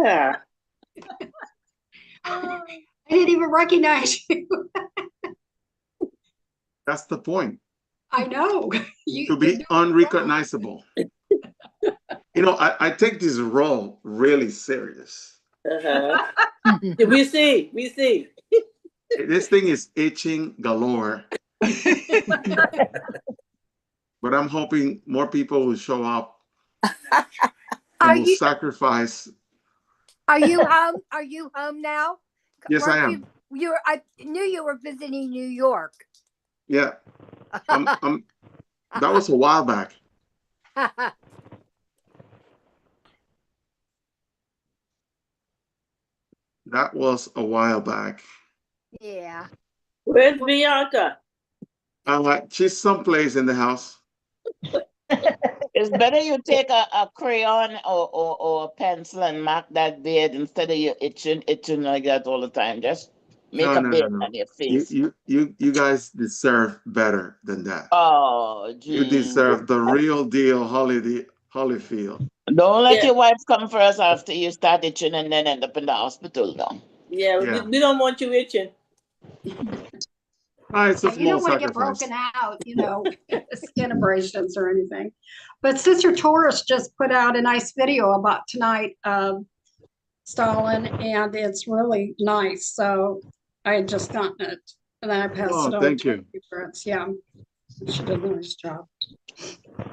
Yeah. I didn't even recognize you. That's the point. I know. To be unrecognizable. You know, I take this role really serious. We see. This thing is itching galore. But I'm hoping more people will show up and will sacrifice. Are you home? Are you home now? Yes, I am. I knew you were visiting New York. Yeah. That was a while back. That was a while back. Yeah. Where's Bianca? She's someplace in the house. It's better you take a crayon or a pencil and mark that beard instead of you itching like that all the time. Just make a beard on your face. You guys deserve better than that. Oh, geez. You deserve the real deal, Holyfield. Don't let your wife come first after you start itching and then end up in the hospital, though. Yeah. We don't want you itching. It's a You don't want to get sacrifice. broken out, skin abrasions or anything. But Sister Taurus just put out a nice video about tonight, Stalin, and it's really nice. So I had just gotten it, and then I passed it on. Thank you. Friends. Yeah, she did a nice job.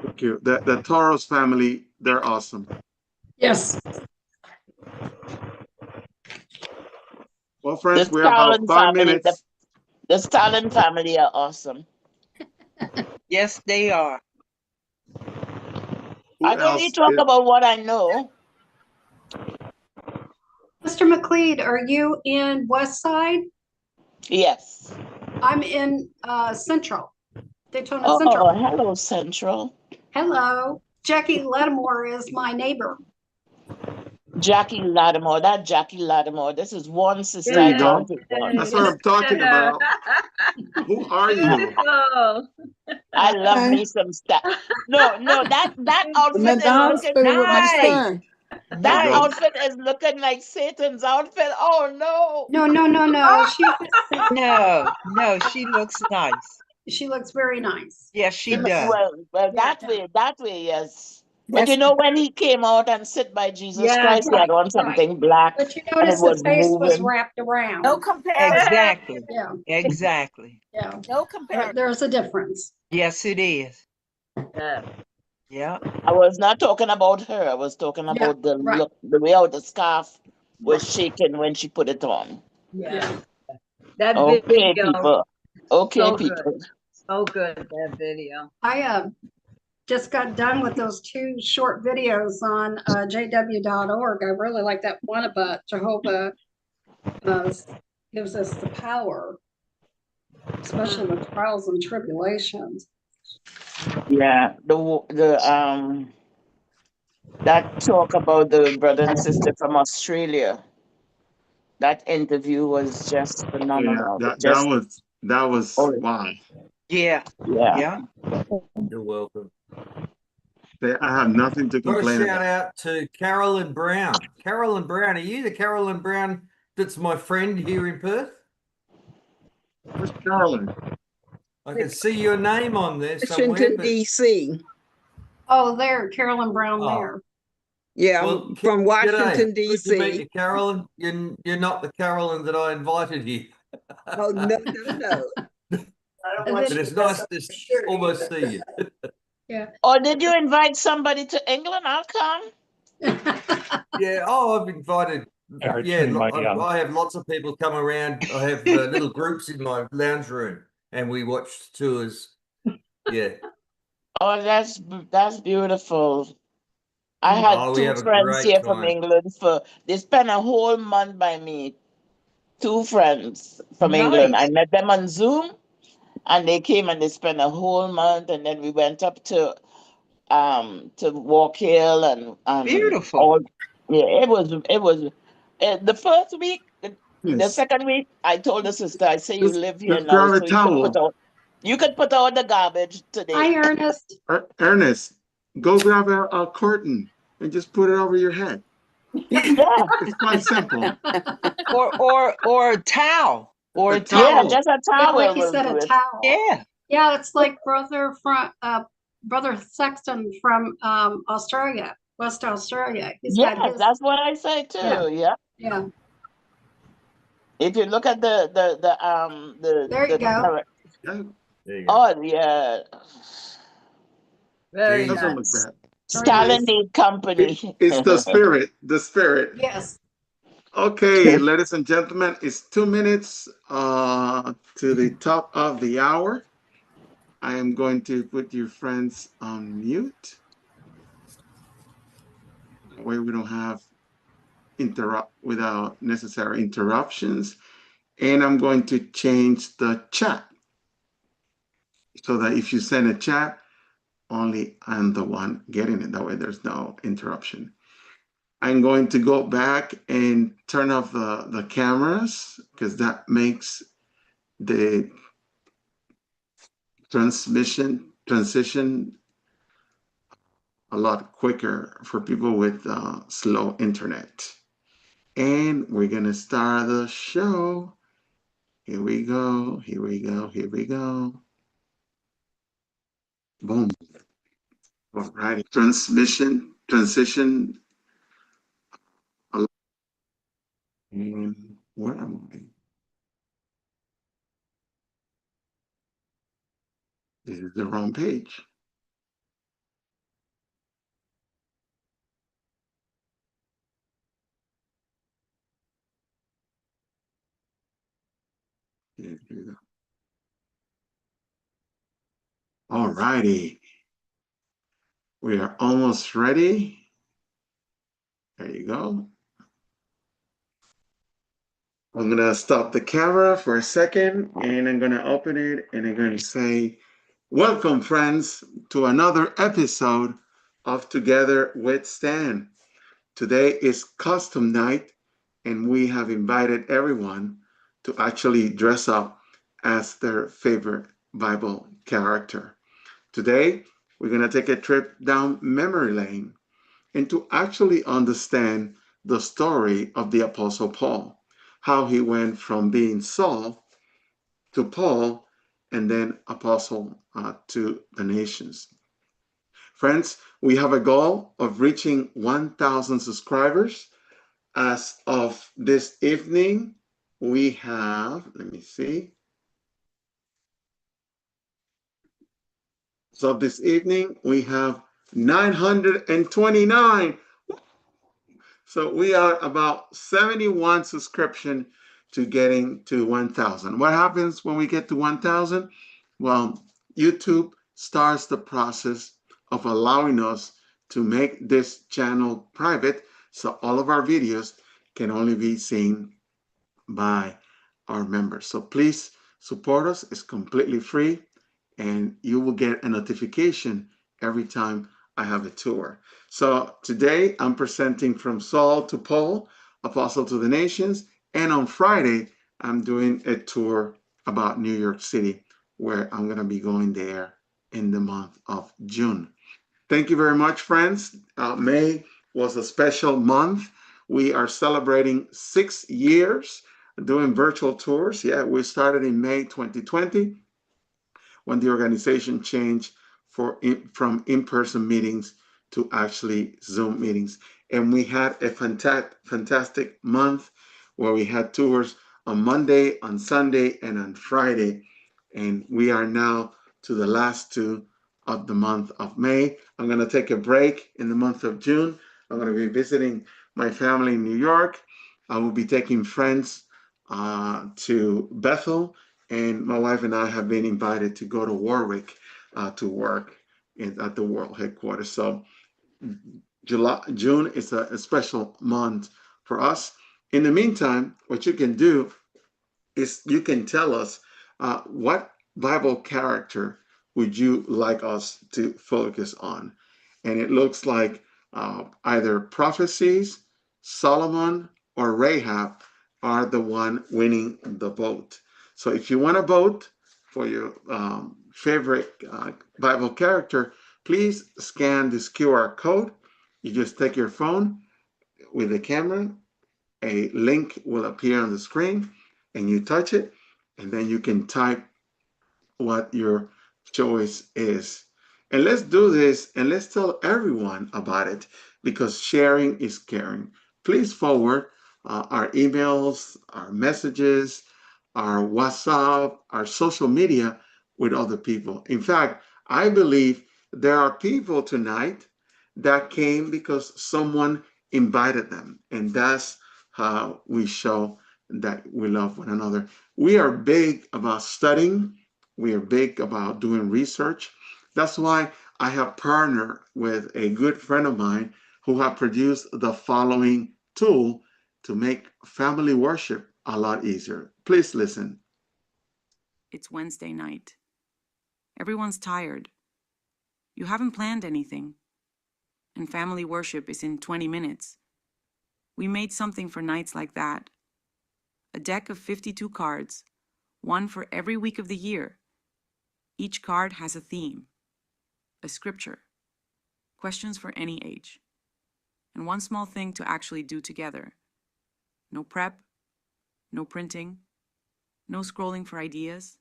Thank you. The Taurus family, they're awesome. Yes. Well, friends, we have about 5 minutes. The Stalin family are awesome. Yes, they are. I can only talk about what I know. Mr. McLeod, are you in West Side? Yes. I'm in Central, Daytona Central. Oh, hello, Central. Hello. Jackie Lattimore is my neighbor. Jackie Lattimore. That Jackie Lattimore. This is one sister. There you go. That's what I'm talking about. Who are you? I love me some stuff. No, that outfit is looking nice. That outfit is looking like Satan's outfit. Oh no. No. No, she looks nice. She looks very nice. Yes, she does. Well, that way, yes. But when he came out and sit by Jesus Christ, he had on something black. But you notice the face was wrapped around. No comparison. Exactly. Yeah. Exactly. Yeah. No comparison. There's a difference. Yes, it is. Yeah. I was not talking about her. I was talking about the look, the way how the scarf was shaking when she put it on. Yeah. That okay, video. people. Okay, so people. Good. So good, that video. I just got done with those 2 short videos on jw.org. I really like that one about Jehovah gives us the power, especially with trials and tribulations. Yeah, that talk about the brother and sister from Australia. That interview was just phenomenal. Yeah, that was wow. Yeah. You're welcome. I have nothing to complain about. Shout out to Carolyn Brown. Carolyn Brown, are you the Carolyn Brown that's my friend here in Perth? Where's Carolyn? I can see your name on there somewhere. Washington, D.C. Oh, there, Carolyn Brown there. Yeah, well, from Washington, D.C. Good to meet you, Carolyn. You're not the Carolyn that I invited here. Oh, no. But it's nice to almost see you. Yeah. Or did you invite somebody to England? I'll come. Yeah. Oh, I've invited. I have lots of people come around. I have little groups in my lounge room, and we watch tours. Yeah. Oh, that's beautiful. I had 2 friends here from England. They spent a whole month by me. 2 friends from England. I met them on Zoom. And they came and they spent a whole month, and then we went up to Walk Hill and beautiful. It was the first week. The second week, I told the sister, I say, you live here now, so you could put out the garbage today. Hi, Ernest. Ernest, go grab a curtain and just put it over your head. Yeah, It's quite simple. Or a towel. Or a A towel. yeah, towel. just a Yeah, like towel you will said, do a it. towel. Yeah. Yeah, it's like Brother Sexton from Australia, West Australia. He's got Yes, his. that's what I say too. Yeah. Yeah. Yeah, If you look at the there you go. Yeah, There you go. oh yeah, Very Jesus. doesn't nice. look bad. Very Stalin nice. need company. It's the spirit, the spirit. Yes. Okay, ladies and gentlemen, it's 2 minutes to the top of the hour. I am going to put your friends on mute. That way we don't have interrupt without necessary interruptions. And I'm going to change the chat so that if you send a chat, only I'm the one getting it. That way there's no interruption. I'm going to go back and turn off the cameras because that makes the transition a lot quicker for people with slow internet. And we're gonna start the show. Here we go, here we go, here we go. Boom. All right, transition. And where am I? This is the wrong page. Here we go. All righty. We are almost ready. There you go. I'm gonna stop the camera for a second and I'm gonna open it and I'm gonna say, welcome friends to another episode of Together with Stan. Today is custom night and we have invited everyone to actually dress up as their favorite Bible character. Today, we're gonna take a trip down memory lane and to actually understand the story of the Apostle Paul, how he went from being Saul to Paul and then Apostle to the nations. Friends, we have a goal of reaching 1,000 subscribers. As of this evening, we have, let me see. So this evening, we have 929. So we are about 71 subscription to getting to 1,000. What happens when we get to 1,000? Well, YouTube starts the process of allowing us to make this channel private, so all of our videos can only be seen by our members. So please support us. It's completely free, and you will get a notification every time I have a tour. So today I'm presenting From Saul to Paul, Apostle to the Nations, and on Friday I'm doing a tour about New York City, where I'm going to be going there in the month of June. Thank you very much, friends. May was a special month. We are celebrating 6 years doing virtual tours. Yeah, we started in May 2020 when the organization changed from in-person meetings to actually Zoom meetings. And we had a fantastic month where we had tours on Monday, on Sunday, and on Friday. And we are now to the last two of the month of May. I'm going to take a break in the month of June. I'm going to be visiting my family in New York. I will be taking friends to Bethel, and my wife and I have been invited to go to Warwick to work at the world headquarters. So June is a special month for us. In the meantime, what you can do is you can tell us what Bible character would you like us to focus on? And it looks like either prophecies, Solomon, or Rahab are the one winning the vote. So if you want to vote for your favorite Bible character, please scan this QR code. You just take your phone, with the camera, a link will appear on the screen and you touch it, and then you can type what your choice is. And let's do this and let's tell everyone about it, because sharing is caring. Please forward our emails, our messages, our WhatsApp, our social media with other people. In fact, I believe there are people tonight that came because someone invited them, and that's how we show that we love one another. We are big about studying. We are big about doing research. That's why I have partnered with a good friend of mine who have produced the following tool to make family worship a lot easier. Please listen. It's Wednesday night. Everyone's tired. You haven't planned anything. And family worship is in 20 minutes. We made something for nights like that. A deck of 52 cards, one for every week of the year. Each card has a theme, a scripture, questions for any age, and one small thing to actually do together. No prep, no printing, no scrolling for ideas.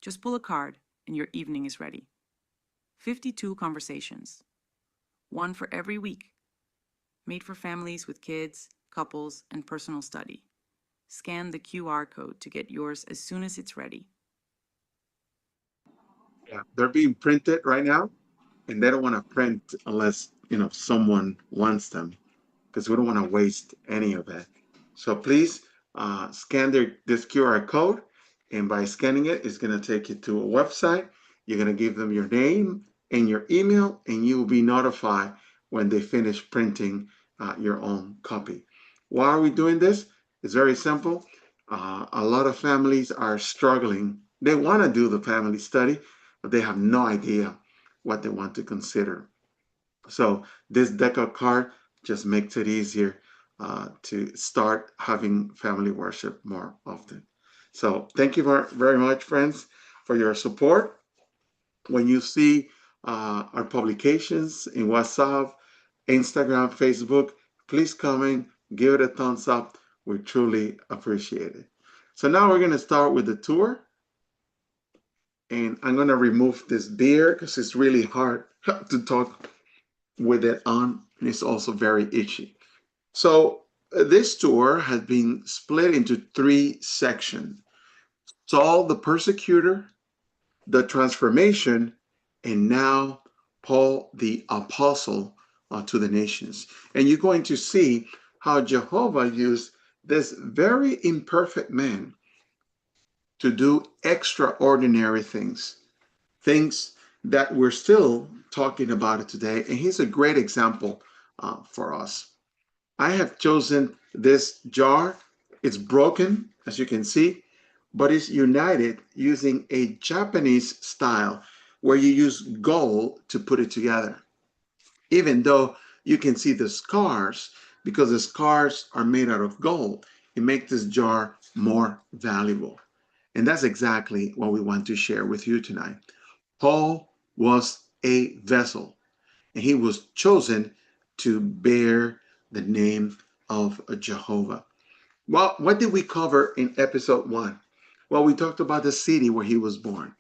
Just pull a card and your evening is ready. 52 conversations, one for every week, made for families with kids, couples, and personal study. Scan the QR code to get yours as soon as it's ready. Yeah, they're being printed right now, and they don't want to print unless someone wants them, because we don't want to waste any of it. So please scan this QR code, and by scanning it, it's going to take you to a website. You're going to give them your name and your email, and you will be notified when they finish printing your own copy. Why are we doing this? It's very simple. A lot of families are struggling. They want to do the family study, but they have no idea what they want to consider. So this deck of card just makes it easier to start having family worship more often. So thank you very much, friends, for your support. When you see our publications in WhatsApp, Instagram, Facebook, please comment, give it a thumbs up. We truly appreciate it. So now we're going to start with the tour. And I'm going to remove this beard because it's really hard to talk with it on, and it's also very itchy. So this tour has been split into 3 sections: Saul the persecutor, the transformation, and now Paul the apostle to the nations. And you're going to see how Jehovah used this very imperfect man to do extraordinary things that we're still talking about it today. And he's a great example for us. I have chosen this jar. It's broken, as you can see, but it's united using a Japanese style where you use gold to put it together. Even though you can see the scars, because the scars are made out of gold, it makes this jar more valuable. And that's exactly what we want to share with you tonight. Paul was a vessel, and he was chosen to bear the name of Jehovah. Well, what did we cover in episode 1? Well, we talked about the city where he was born.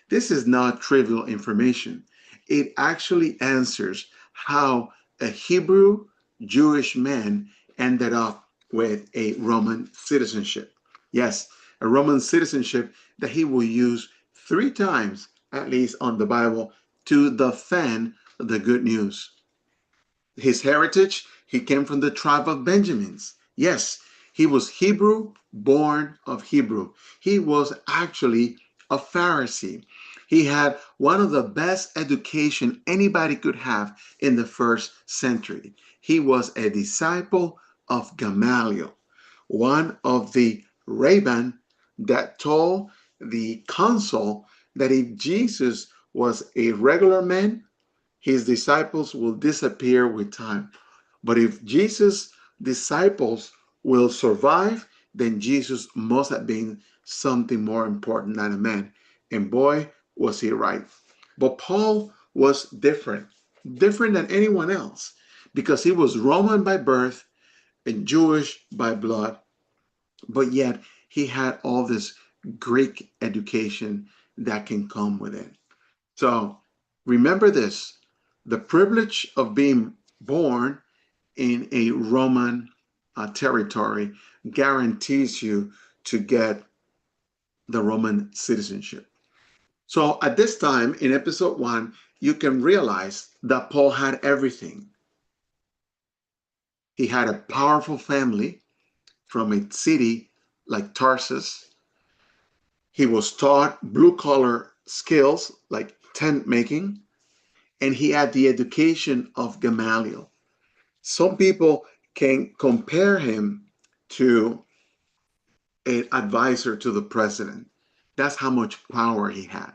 This is not trivial information. It actually answers how a Hebrew Jewish man ended up with a Roman citizenship. Yes, a Roman citizenship that he will use 3 times, at least on the Bible, to defend the good news. His heritage, he came from the tribe of Benjamins. Yes, he was Hebrew, born of Hebrew. He was actually a Pharisee. He had one of the best education anybody could have in the first century. He was a disciple of Gamaliel, one of the rabbis that told the council that if Jesus was a regular man, his disciples will disappear with time. But if Jesus' disciples will survive, then Jesus must have been something more important than a man. And boy, was he right. But Paul was different than anyone else, because he was Roman by birth, and Jewish by blood, but yet he had all this Greek education that can come with it. So remember this, the privilege of being born in a Roman territory guarantees you to get the Roman citizenship. So at this time in episode 1, you can realize that Paul had everything. He had a powerful family from a city like Tarsus. He was taught blue-collar skills like tent making, and he had the education of Gamaliel. Some people can compare him to an advisor to the president. That's how much power he had.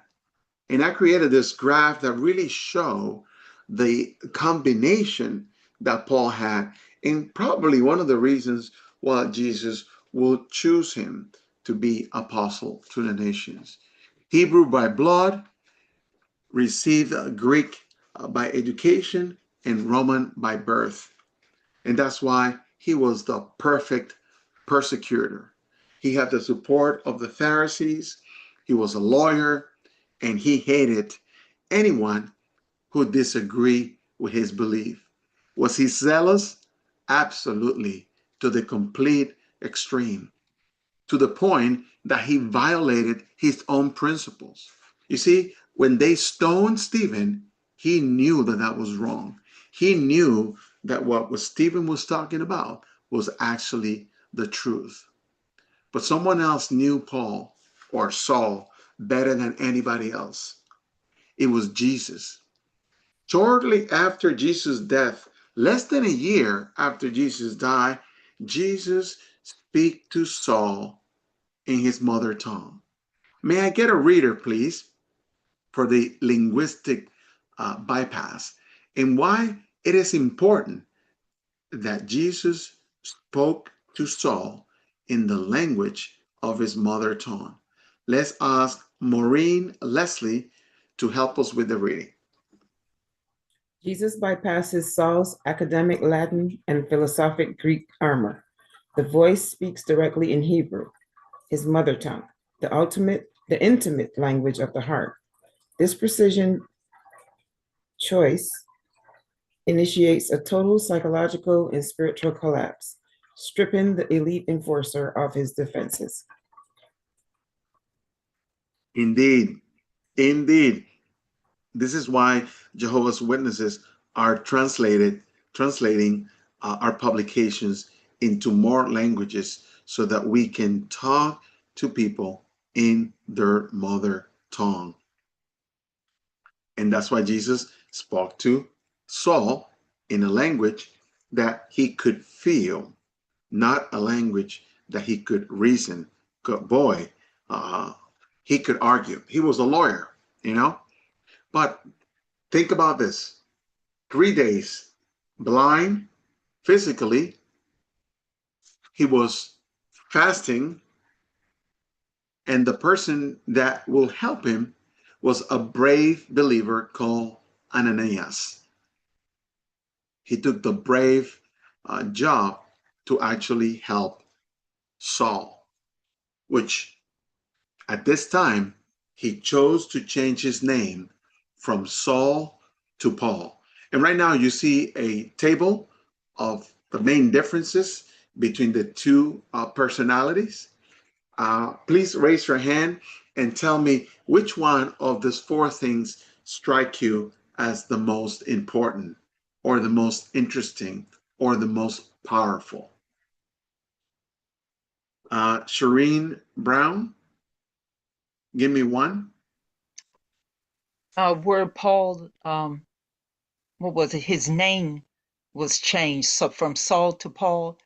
And I created this graph that really show the combination that Paul had, and probably one of the reasons why Jesus will choose him to be apostle to the nations. Hebrew by blood, received Greek by education, and Roman by birth. And that's why he was the perfect persecutor. He had the support of the Pharisees. He was a lawyer, and he hated anyone who disagreed with his belief. Was he zealous? Absolutely, to the complete extreme, to the point that he violated his own principles. You see, when they stoned Stephen, he knew that that was wrong. He knew that what Stephen was talking about was actually the truth. But someone else knew Paul or Saul better than anybody else. It was Jesus. Shortly after Jesus' death, less than a year after Jesus died, Jesus speak to Saul in his mother tongue. May I get a reader, please, for the linguistic bypass, and why it is important that Jesus spoke to Saul in the language of his mother tongue. Let's ask Maureen Leslie to help us with the reading. Jesus bypasses Saul's academic Latin and philosophic Greek armor. The voice speaks directly in Hebrew, his mother tongue, the intimate language of the heart. This precision choice initiates a total psychological and spiritual collapse, stripping the elite enforcer of his defenses. Indeed, indeed. This is why Jehovah's Witnesses are translating our publications into more languages so that we can talk to people in their mother tongue. And that's why Jesus spoke to Saul in a language that he could feel, not a language that he could reason. Boy, he could argue. He was a lawyer, you know? But think about this. 3 days, blind, physically, he was fasting, and the person that will help him was a brave believer called Ananias. He took the brave job to actually help Saul, which at this time, he chose to change his name from Saul to Paul. And right now you see a table of the main differences between the two personalities. Please raise your hand and tell me which one of these 4 things strike you as the most important, or the most interesting, or the most powerful. Shireen Brown, give me one. Where Paul, what was it? His name was changed. So from Saul to Paul,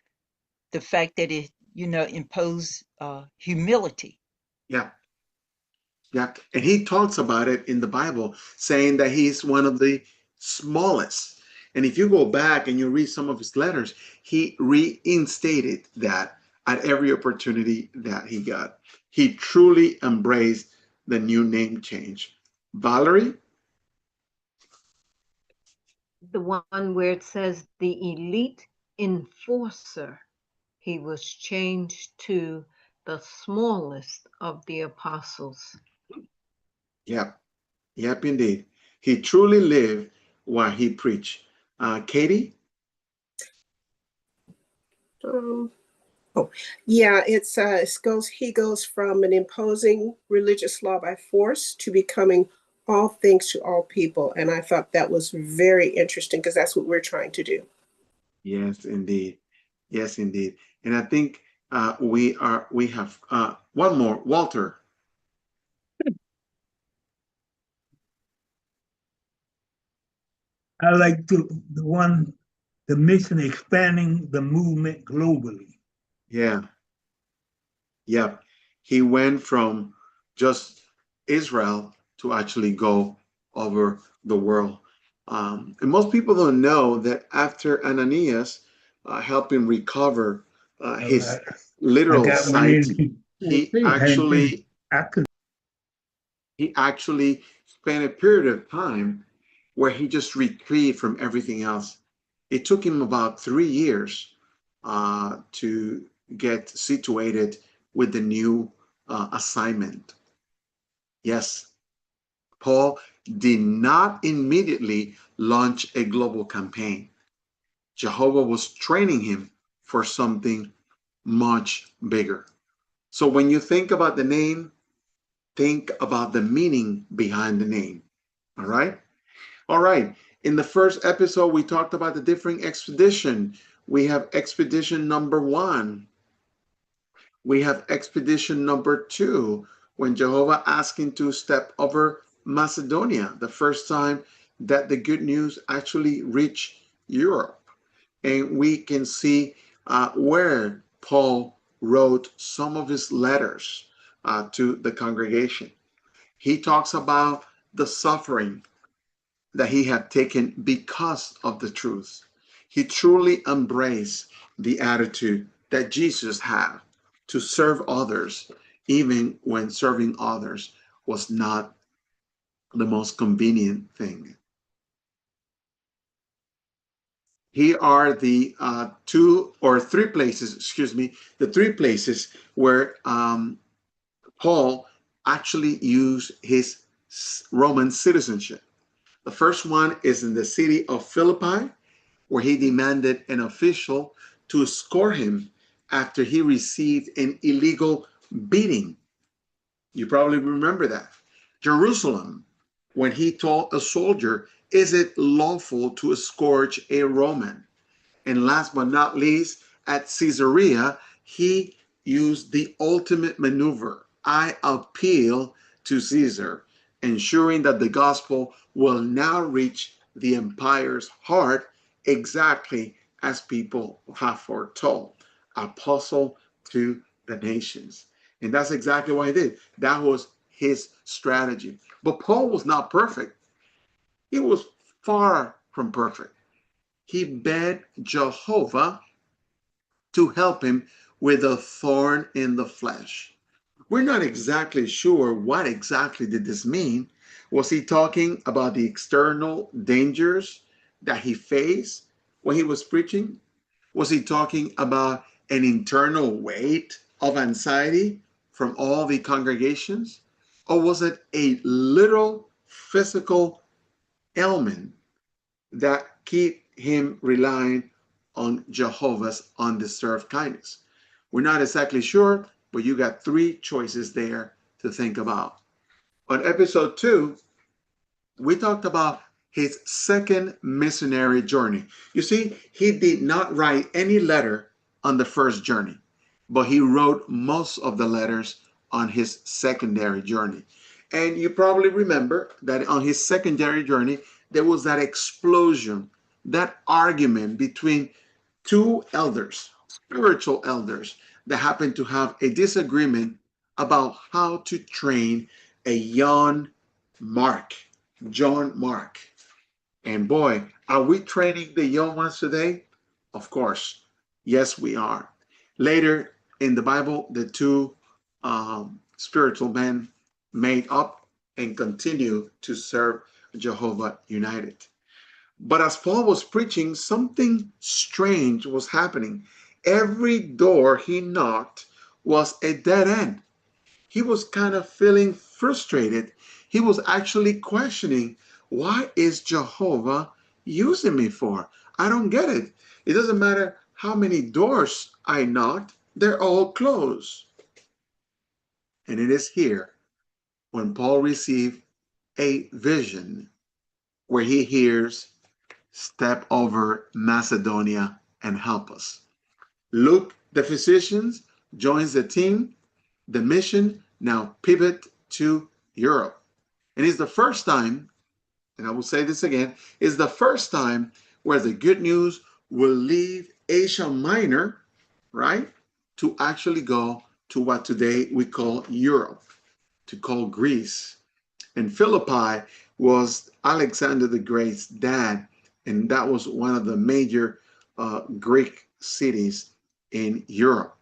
the fact that it, imposed humility. Yeah. Yeah. And he talks about it in the Bible, saying that he's one of the smallest. And if you go back and you read some of his letters, he reinstated that at every opportunity that he got. He truly embraced the new name change. Valerie? The one where it says the elite enforcer. He was changed to the smallest of the apostles. Yep. Yep, indeed. He truly lived while he preached. Katie? Yeah, he goes from an imposing religious law by force to becoming all things to all people. And I thought that was very interesting because that's what we're trying to do. Yes, indeed. Yes, indeed. And I think we have one more. Walter. I like the mission expanding the movement globally. Yeah. Yep. He went from just Israel to actually go over the world. And most people don't know that after Ananias helped him recover his literal sight, he actually spent a period of time where he just retreated from everything else. It took him about 3 years to get situated with the new assignment. Yes, Paul did not immediately launch a global campaign. Jehovah was training him for something much bigger. So when you think about the name, think about the meaning behind the name. All right? All right. In the first episode, we talked about the different expedition. We have expedition number 1. We have expedition number 2, when Jehovah asked him to step over Macedonia, the first time that the good news actually reached Europe. And we can see where Paul wrote some of his letters to the congregation. He talks about the suffering that he had taken because of the truth. He truly embraced the attitude that Jesus had to serve others, even when serving others was not the most convenient thing. Here are the three places where Paul actually used his Roman citizenship. The first one is in the city of Philippi, where he demanded an official to escort him after he received an illegal beating. You probably remember that. Jerusalem, when he told a soldier, "Is it lawful to escort a Roman?" And last but not least, at Caesarea, he used the ultimate maneuver. I appeal to Caesar, ensuring that the gospel will now reach the empire's heart exactly as people have foretold. Apostle to the nations. And that's exactly what he did. That was his strategy. But Paul was not perfect. He was far from perfect. He begged Jehovah to help him with a thorn in the flesh. We're not exactly sure what exactly did this mean. Was he talking about the external dangers that he faced when he was preaching? Was he talking about an internal weight of anxiety from all the congregations? Or was it a literal physical ailment that keep him relying on Jehovah's undeserved kindness? We're not exactly sure, but you got 3 choices there to think about. On episode 2, we talked about his second missionary journey. You see, he did not write any letter on the first journey, but he wrote most of the letters on his secondary journey. And you probably remember that on his secondary journey, there was that explosion, that argument between 2 elders, spiritual elders, that happened to have a disagreement about how to train a young John Mark. And boy, are we training the young ones today? Of course. Yes, we are. Later in the Bible, the 2 spiritual men made up and continue to serve Jehovah united. But as Paul was preaching, something strange was happening. Every door he knocked was a dead end. He was kind of feeling frustrated. He was actually questioning, why is Jehovah using me for? I don't get it. It doesn't matter how many doors I knocked, they're all closed. And it is here when Paul received a vision where he hears, step over Macedonia and help us. Luke, the physician, joins the team. The mission now pivot to Europe. And it's the first time, and I will say this again, it's the first time where the good news will leave Asia Minor, right, to actually go to what today we call Europe, to call Greece. And Philippi was Alexander the Great's dad, and that was one of the major Greek cities in Europe.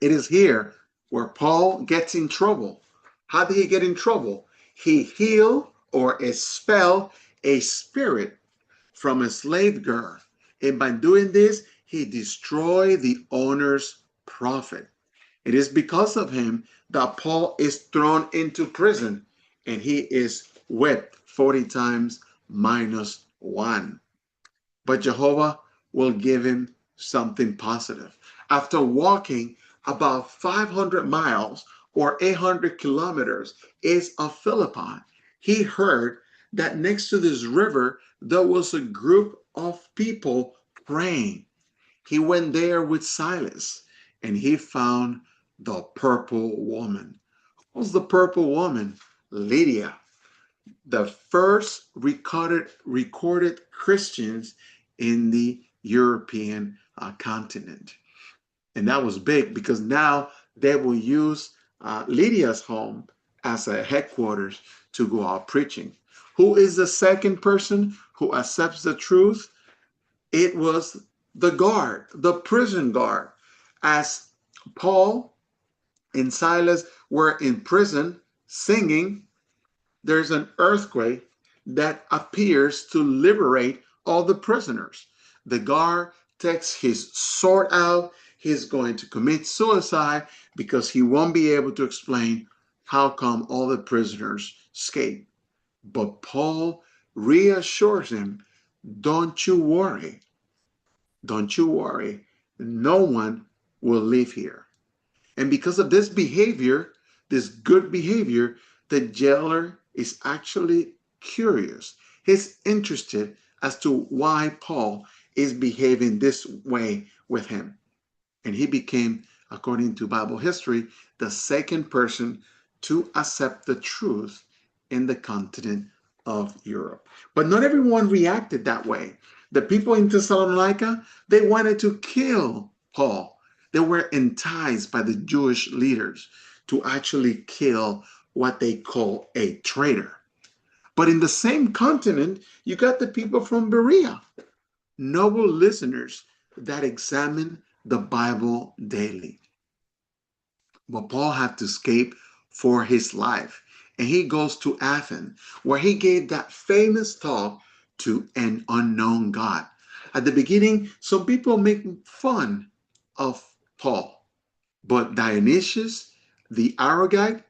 It is here where Paul gets in trouble. How did he get in trouble? He healed or expelled a spirit from a slave girl. And by doing this, he destroyed the owner's profit. It is because of him that Paul is thrown into prison and he is whipped 40 times minus one. But Jehovah will give him something positive. After walking about 500 miles or 800 kilometers east of Philippi, he heard that next to this river, there was a group of people praying. He went there with Silas and he found the purple woman. Who was the purple woman? Lydia, the first recorded Christians in the European continent. And that was big because now they will use Lydia's home as a headquarters to go out preaching. Who is the second person who accepts the truth? It was the guard, the prison guard. As Paul and Silas were in prison singing, there's an earthquake that appears to liberate all the prisoners. The guard takes his sword out. He's going to commit suicide because he won't be able to explain how come all the prisoners escaped. But Paul reassures him, don't you worry. Don't you worry. No one will live here. And because of this behavior, this good behavior, the jailer is actually curious. He's interested as to why Paul is behaving this way with him. And he became, according to Bible history, the second person to accept the truth in the continent of Europe. But not everyone reacted that way. The people in Thessalonica, they wanted to kill Paul. They were enticed by the Jewish leaders to actually kill what they call a traitor. But in the same continent, you got the people from Berea, noble listeners that examine the Bible daily. But Paul had to escape for his life. And he goes to Athens, where he gave that famous talk to an unknown God. At the beginning, some people make fun of Paul. But Dionysius, the arrogant,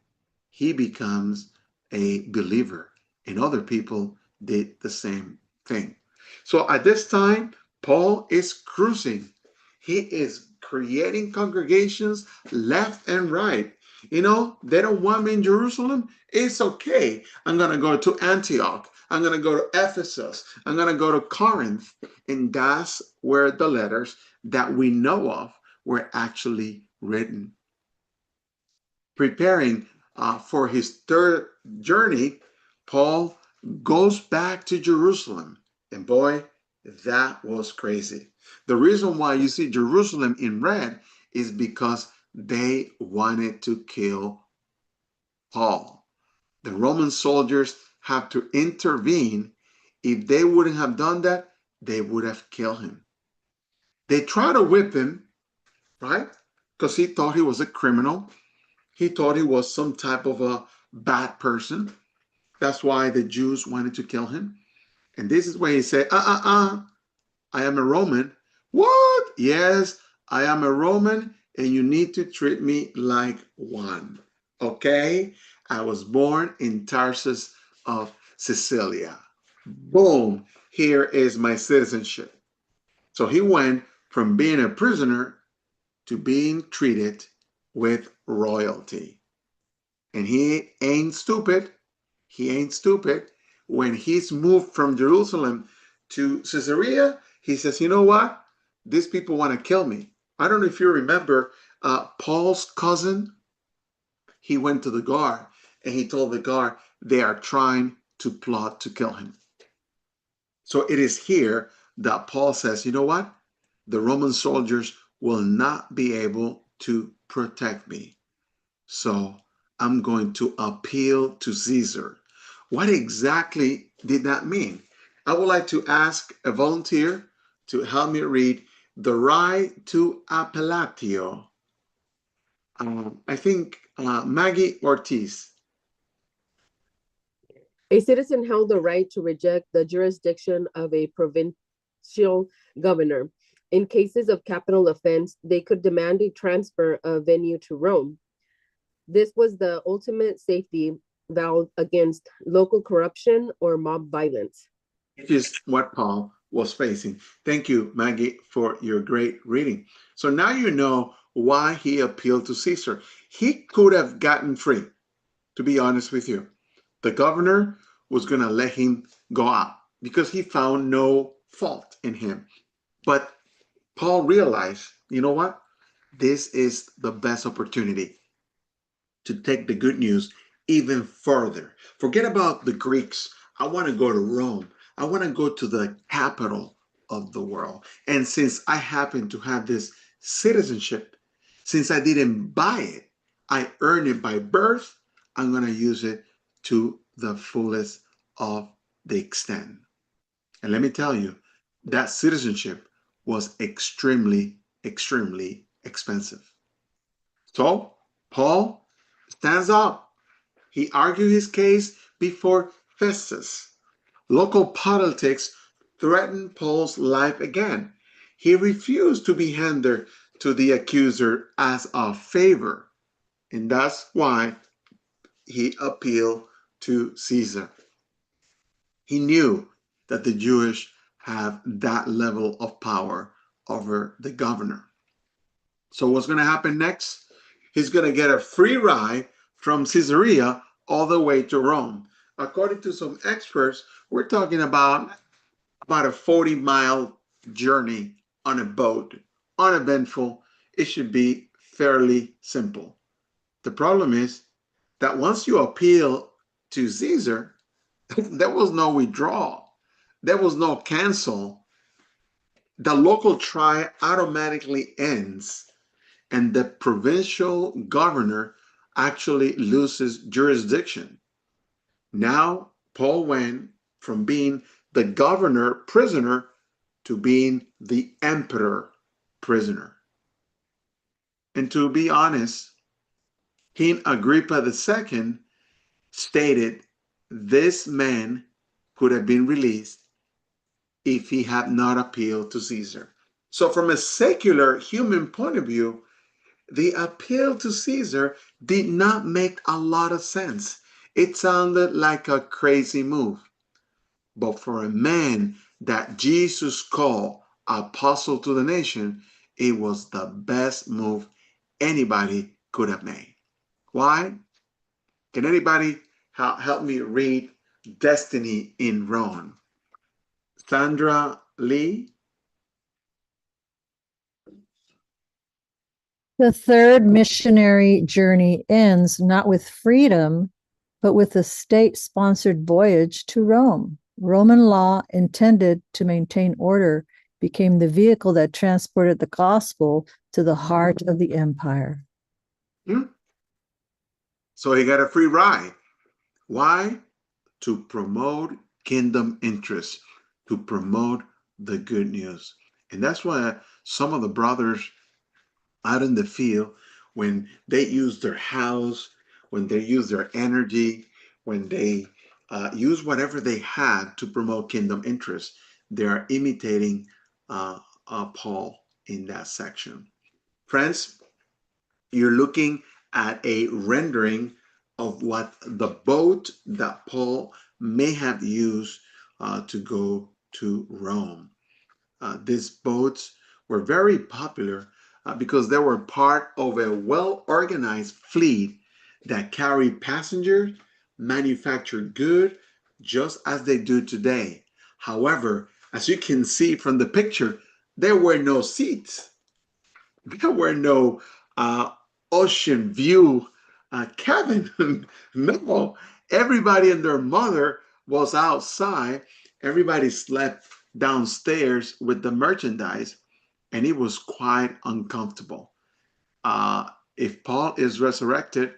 he becomes a believer. And other people did the same thing. So at this time, Paul is cruising. He is creating congregations left and right. You know, they don't want me in Jerusalem. It's okay. I'm going to go to Antioch. I'm going to go to Ephesus. I'm going to go to Corinth. And that's where the letters that we know of were actually written. Preparing for his third journey, Paul goes back to Jerusalem. And boy, that was crazy. The reason why you see Jerusalem in red is because they wanted to kill Paul. The Roman soldiers have to intervene. If they wouldn't have done that, they would have killed him. They try to whip him, right? Because he thought he was a criminal. He thought he was some type of a bad person. That's why the Jews wanted to kill him. And this is where he said, I am a Roman. What? Yes, I am a Roman, and you need to treat me like one. Okay? I was born in Tarsus of Sicilia. Boom, here is my citizenship. So he went from being a prisoner to being treated with royalty. And he ain't stupid. He ain't stupid. When he's moved from Jerusalem to Caesarea, he says, you know what? These people want to kill me. I don't know if you remember Paul's cousin. He went to the guard and he told the guard they are trying to plot to kill him. So it is here that Paul says, you know what? The Roman soldiers will not be able to protect me. So I'm going to appeal to Caesar. What exactly did that mean? I would like to ask a volunteer to help me read the right to appellatio. I think Maggie Ortiz. A citizen held the right to reject the jurisdiction of a provincial governor. In cases of capital offense, they could demand a transfer of venue to Rome. This was the ultimate safety valve against local corruption or mob violence. Which is what Paul was facing. Thank you, Maggie, for your great reading. So now you know why he appealed to Caesar. He could have gotten free, to be honest with you. The governor was going to let him go out because he found no fault in him. But Paul realized, you know what? This is the best opportunity to take the good news even further. Forget about the Greeks. I want to go to Rome. I want to go to the capital of the world. And since I happen to have this citizenship, since I didn't buy it, I earned it by birth, I'm going to use it to the fullest of the extent. And let me tell you, that citizenship was extremely, extremely expensive. So Paul stands up. He argued his case before Festus. Local politics threatened Paul's life again. He refused to be handed to the accuser as a favor, and that's why he appealed to Caesar. He knew that the Jewish have that level of power over the governor. So what's going to happen next? He's going to get a free ride from Caesarea all the way to Rome. According to some experts, we're talking about a 40-mile journey on a boat, uneventful. It should be fairly simple. The problem is that once you appeal to Caesar, there was no withdrawal. There was no cancel. The local trial automatically ends, and the provincial governor actually loses jurisdiction. Now, Paul went from being the governor prisoner to being the emperor prisoner. And to be honest, King Agrippa II stated this man could have been released if he had not appealed to Caesar. So from a secular human point of view, the appeal to Caesar did not make a lot of sense. It sounded like a crazy move. But for a man that Jesus called apostle to the nation, it was the best move anybody could have made. Why? Can anybody help me read Destiny in Rome? Sandra Lee? The third missionary journey ends not with freedom, but with a state-sponsored voyage to Rome. Roman law, intended to maintain order, became the vehicle that transported the gospel to the heart of the empire. So he got a free ride. Why? To promote kingdom interests, to promote the good news. And that's why some of the brothers out in the field, when they use their house, when they use their energy, when they use whatever they had to promote kingdom interests. They are imitating Paul in that section. Friends, you're looking at a rendering of what the boat that Paul may have used to go to Rome. These boats were very popular because they were part of a well-organized fleet that carried passengers, manufactured goods, just as they do today. However, as you can see from the picture, there were no seats. There were no ocean view cabin. No, everybody and their mother was outside. Everybody slept downstairs with the merchandise, and it was quite uncomfortable. If Paul is resurrected,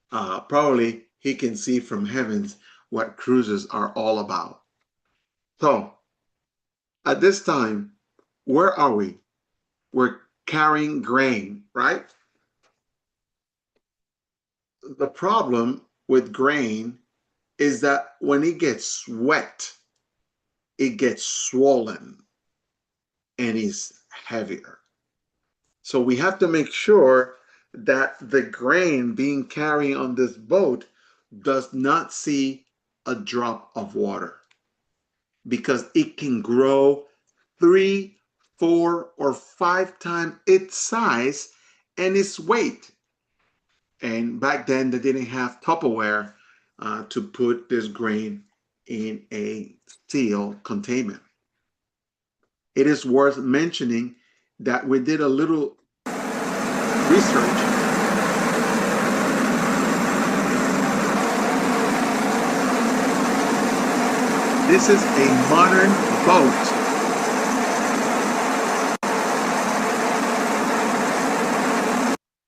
probably he can see from heavens what cruises are all about. So, at this time, where are we? We're carrying grain, right? The problem with grain is that when it gets wet, it gets swollen and is heavier. So we have to make sure that the grain being carried on this boat does not see a drop of water, because it can grow 3, 4, or 5 times its size and its weight. And back then they didn't have Tupperware to put this grain in a steel containment. It is worth mentioning that we did a little research. This is a modern boat.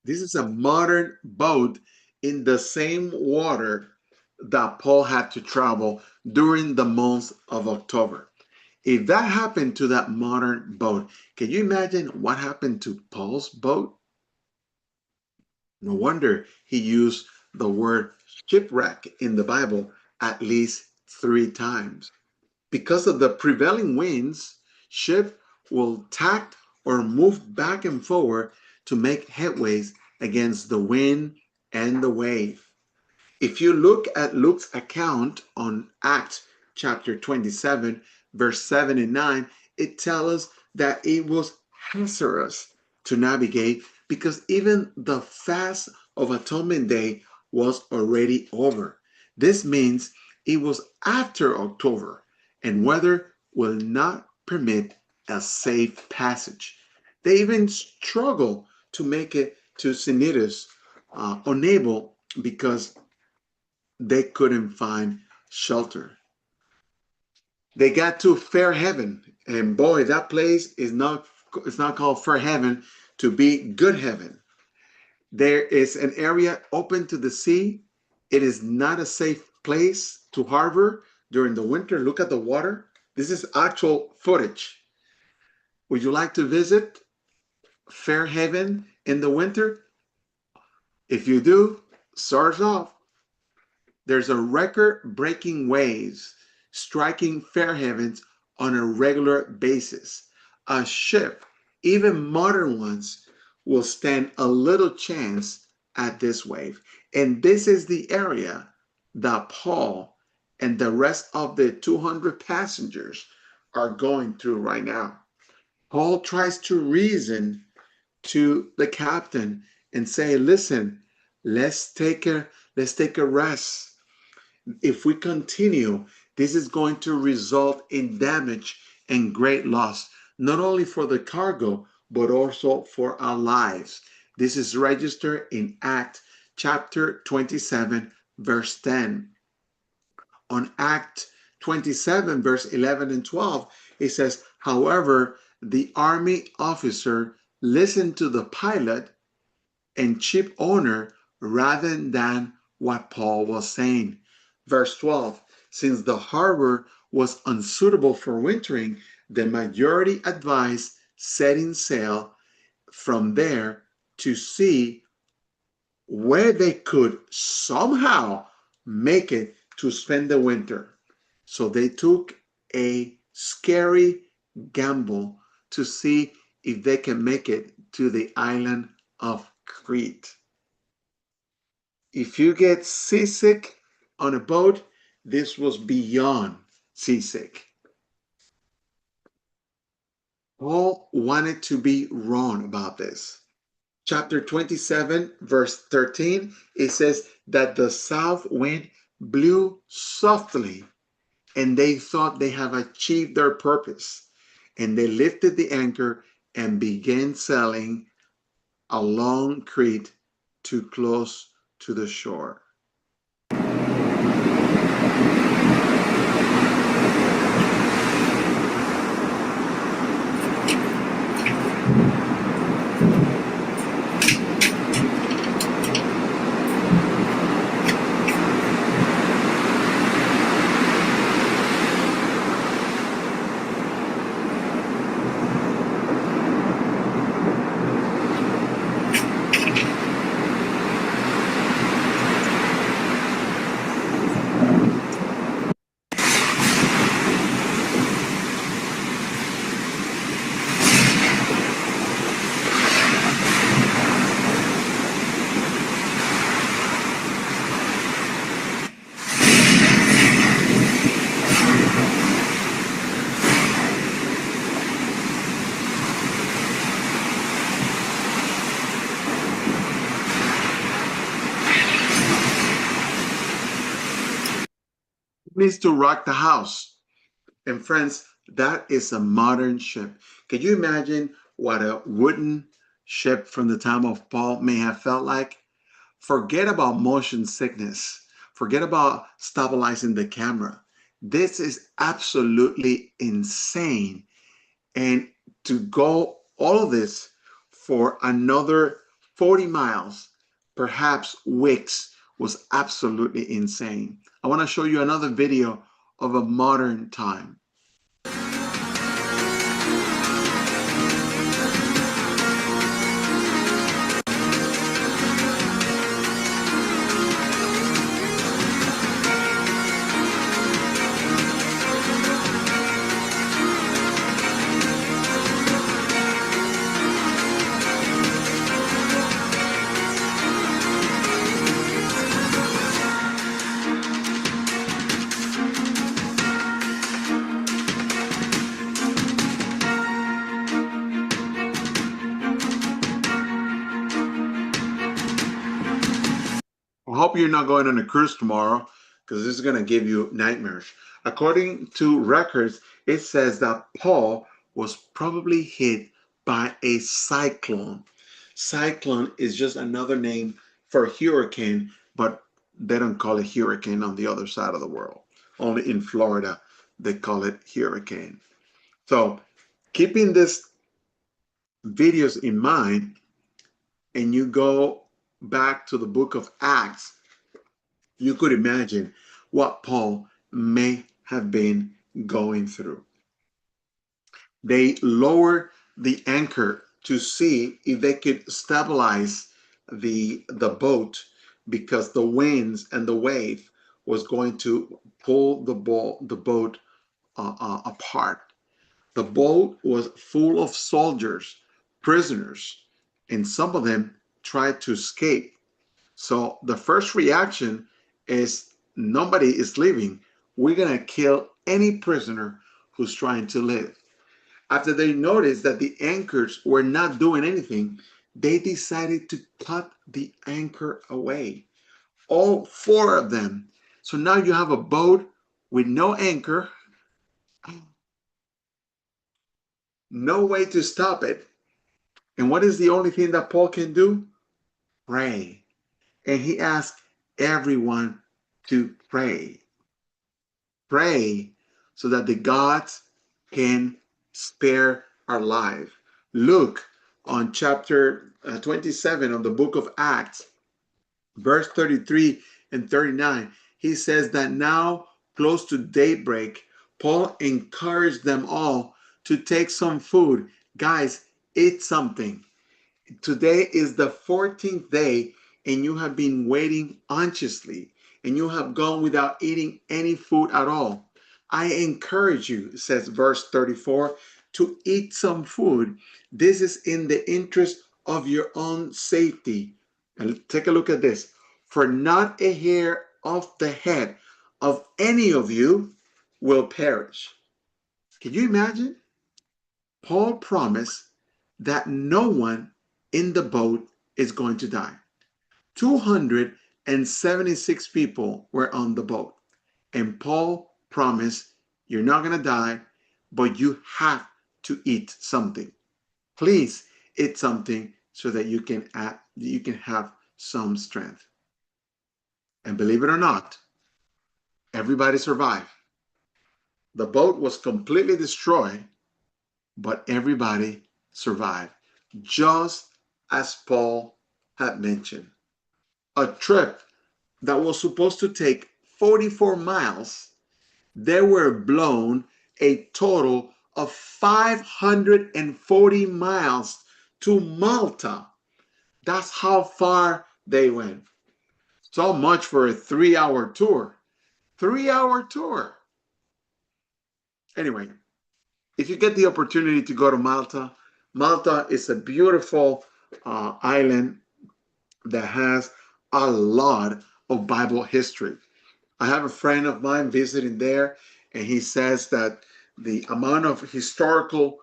This is a modern boat in the same water that Paul had to travel during the month of October. If that happened to that modern boat, can you imagine what happened to Paul's boat? No wonder he used the word shipwreck in the Bible at least 3 times. Because of the prevailing winds, ships will tack or move back and forward to make headways against the wind and the wave. If you look at Luke's account on Acts chapter 27, verse 7 and 9, it tells us that it was hazardous to navigate because even the fast of Atonement Day was already over. This means it was after October, and weather will not permit a safe passage. They even struggle to make it to Cnidus, unable because they couldn't find shelter. They got to Fair Haven, and boy, that place is not, it's not called Fair Haven to be good heaven. There is an area open to the sea. It is not a safe place to harbor during the winter. Look at the water. This is actual footage. Would you like to visit Fair Haven in the winter? If you do, start off. There's a record-breaking waves striking Fair Havens on a regular basis. A ship, even modern ones, will stand a little chance at this wave. And this is the area that Paul and the rest of the 200 passengers are going through right now. Paul tries to reason to the captain and say, listen, let's take a rest. If we continue, this is going to result in damage and great loss, not only for the cargo, but also for our lives. This is registered in Acts chapter 27, verse 10. On Act 27, verse 11 and 12, it says, however, the army officer listened to the pilot and ship owner rather than what Paul was saying. Verse 12, since the harbor was unsuitable for wintering, the majority advised setting sail from there to see where they could somehow make it to spend the winter. So they took a scary gamble to see if they can make it to the island of Crete. If you get seasick on a boat, this was beyond seasick. Paul wanted to be wrong about this. Chapter 27, verse 13, it says that the south wind blew softly, and they thought they have achieved their purpose. And they lifted the anchor and began sailing along Crete too close to the shore. Needs to rock the house. And friends, that is a modern ship. Can you imagine what a wooden ship from the time of Paul may have felt like? Forget about motion sickness. Forget about stabilizing the camera. This is absolutely insane. And to go all of this for another 40 miles, perhaps weeks, was absolutely insane. I want to show you another video of a modern time. I hope you're not going on a cruise tomorrow, because this is going to give you nightmares. According to records, it says that Paul was probably hit by a cyclone. Cyclone is just another name for hurricane, but they don't call it hurricane on the other side of the world. Only in Florida, they call it hurricane. So keeping this videos in mind, and you go back to the book of Acts, you could imagine what Paul may have been going through. They lowered the anchor to see if they could stabilize the boat, because the winds and the wave was going to pull the boat apart. The boat was full of soldiers, prisoners, and some of them tried to escape. So the first reaction is, nobody is leaving. We're going to kill any prisoner who's trying to live. After they noticed that the anchors were not doing anything, they decided to cut the anchor away. All four of them. So now you have a boat with no anchor, no way to stop it. And what is the only thing that Paul can do? Pray. And he asked everyone to pray. Pray so that the gods can spare our life. Look on chapter 27 of the book of Acts, verse 33 and 39. He says that now, close to daybreak, Paul encouraged them all to take some food. Guys, eat something. Today is the 14th day, and you have been waiting anxiously. and you have gone without eating any food at all. I encourage you, says verse 34, to eat some food. This is in the interest of your own safety. And take a look at this. For not a hair of the head of any of you will perish. Can you imagine? Paul promised that no one in the boat is going to die. 276 people were on the boat. And Paul promised, you're not going to die, but you have to eat something. Please eat something so that you can have some strength. And believe it or not, everybody survived. The boat was completely destroyed, but everybody survived, just as Paul had mentioned. A trip that was supposed to take 44 miles, they were blown a total of 540 miles to Malta. That's how far they went. So much for a 3-hour tour. 3-hour tour. Anyway, if you get the opportunity to go to Malta, Malta is a beautiful island that has a lot of Bible history. I have a friend of mine visiting there, and he says that the amount of historical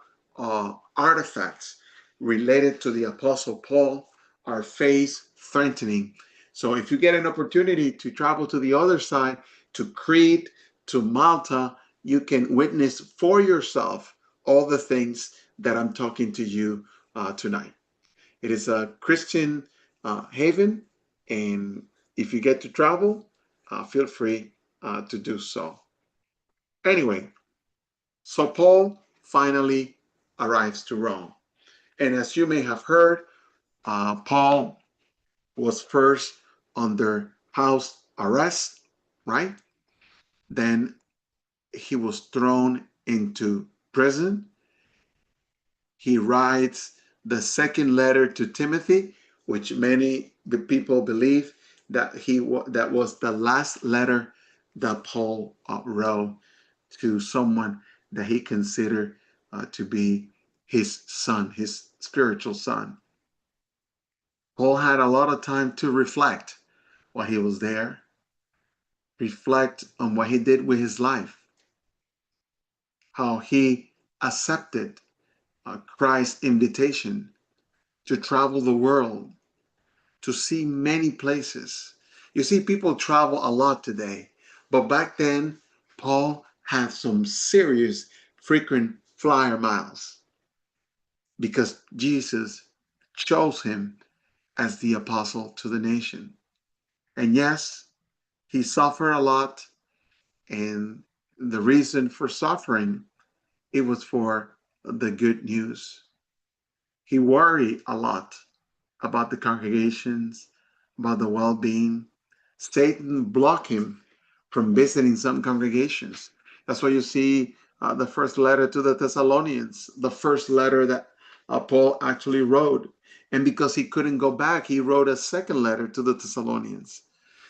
artifacts related to the Apostle Paul are face-threatening. So if you get an opportunity to travel to the other side, to Crete, to Malta, you can witness for yourself all the things that I'm talking to you tonight. It is a Christian haven, and if you get to travel, feel free to do so. Anyway, so Paul finally arrives to Rome. And as you may have heard, Paul was first under house arrest, right? Then he was thrown into prison. He writes the second letter to Timothy, which many people believe that that was the last letter that Paul wrote to someone that he considered to be his son, his spiritual son. Paul had a lot of time to reflect while he was there, reflect on what he did with his life, how he accepted Christ's invitation to travel the world, to see many places. You see, people travel a lot today, but back then, Paul had some serious frequent flyer miles because Jesus chose him as the apostle to the nation. And yes, he suffered a lot, and the reason for suffering, it was for the good news. He worried a lot about the congregations, about the well-being. Satan blocked him from visiting some congregations. That's why you see the first letter to the Thessalonians, the first letter that Paul actually wrote. And because he couldn't go back, he wrote a second letter to the Thessalonians.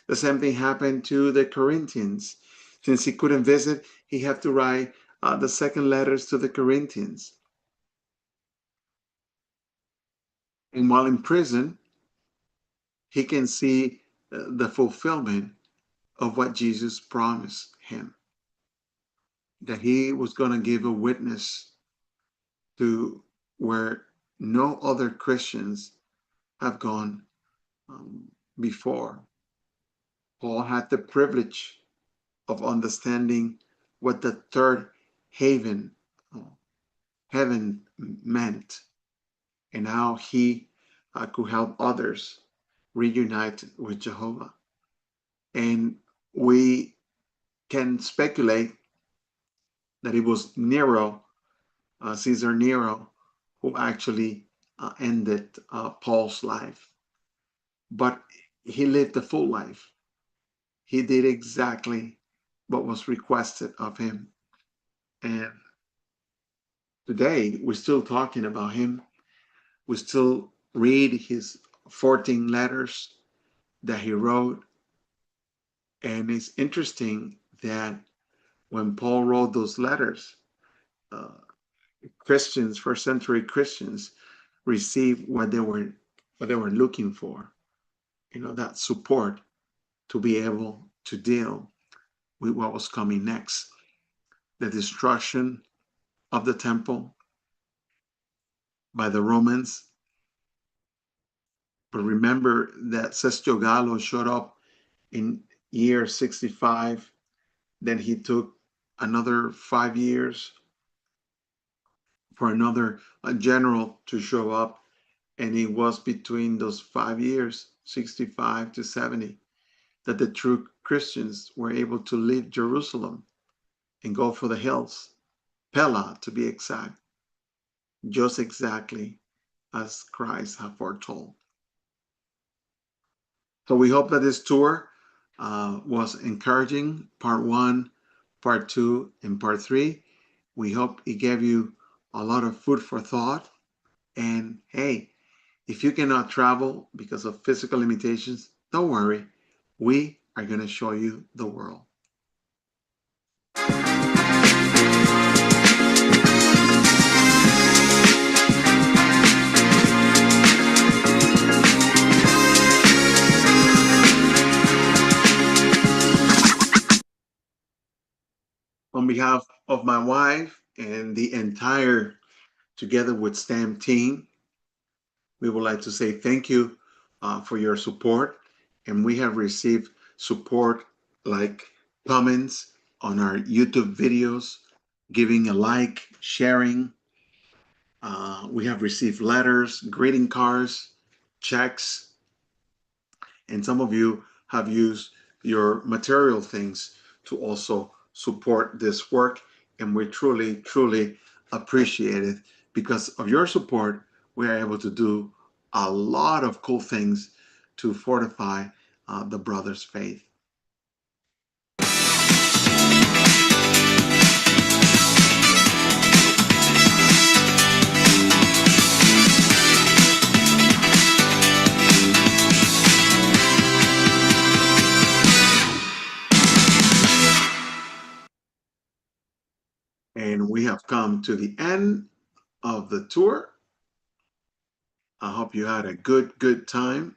The same thing happened to the Corinthians. Since he couldn't visit, he had to write the second letters to the Corinthians. And while in prison, he can see the fulfillment of what Jesus promised him, that he was going to give a witness to where no other Christians have gone before. Paul had the privilege of understanding what the third heaven meant, and how he could help others reunite with Jehovah. And we can speculate that it was Nero, Caesar Nero, who actually ended Paul's life. But he lived a full life. He did exactly what was requested of him. And today, we're still talking about him. We still read his 14 letters that he wrote. And it's interesting that when Paul wrote those letters, Christians, first century Christians, received what they were looking for. That support to be able to deal with what was coming next, the destruction of the temple by the Romans. But remember that Sestio Gallo showed up in year 65. Then he took another 5 years for another general to show up. And it was between those 5 years, 65 to 70, that the true Christians were able to leave Jerusalem and go for the hills, Pella to be exact, just exactly as Christ had foretold. So we hope that this tour was encouraging, part 1, part 2, and part 3. We hope it gave you a lot of food for thought. And hey, if you cannot travel because of physical limitations, don't worry. We are going to show you the world. On behalf of my wife and the entire Together with STEM team, we would like to say thank you for your support. And we have received support like comments on our YouTube videos, giving a like, sharing. We have received letters, greeting cards, checks, and some of you have used your material things to also support this work. And we truly, truly appreciate it. Because of your support, we are able to do a lot of cool things to fortify the brothers' faith. And we have come to the end of the tour. I hope you had a good time.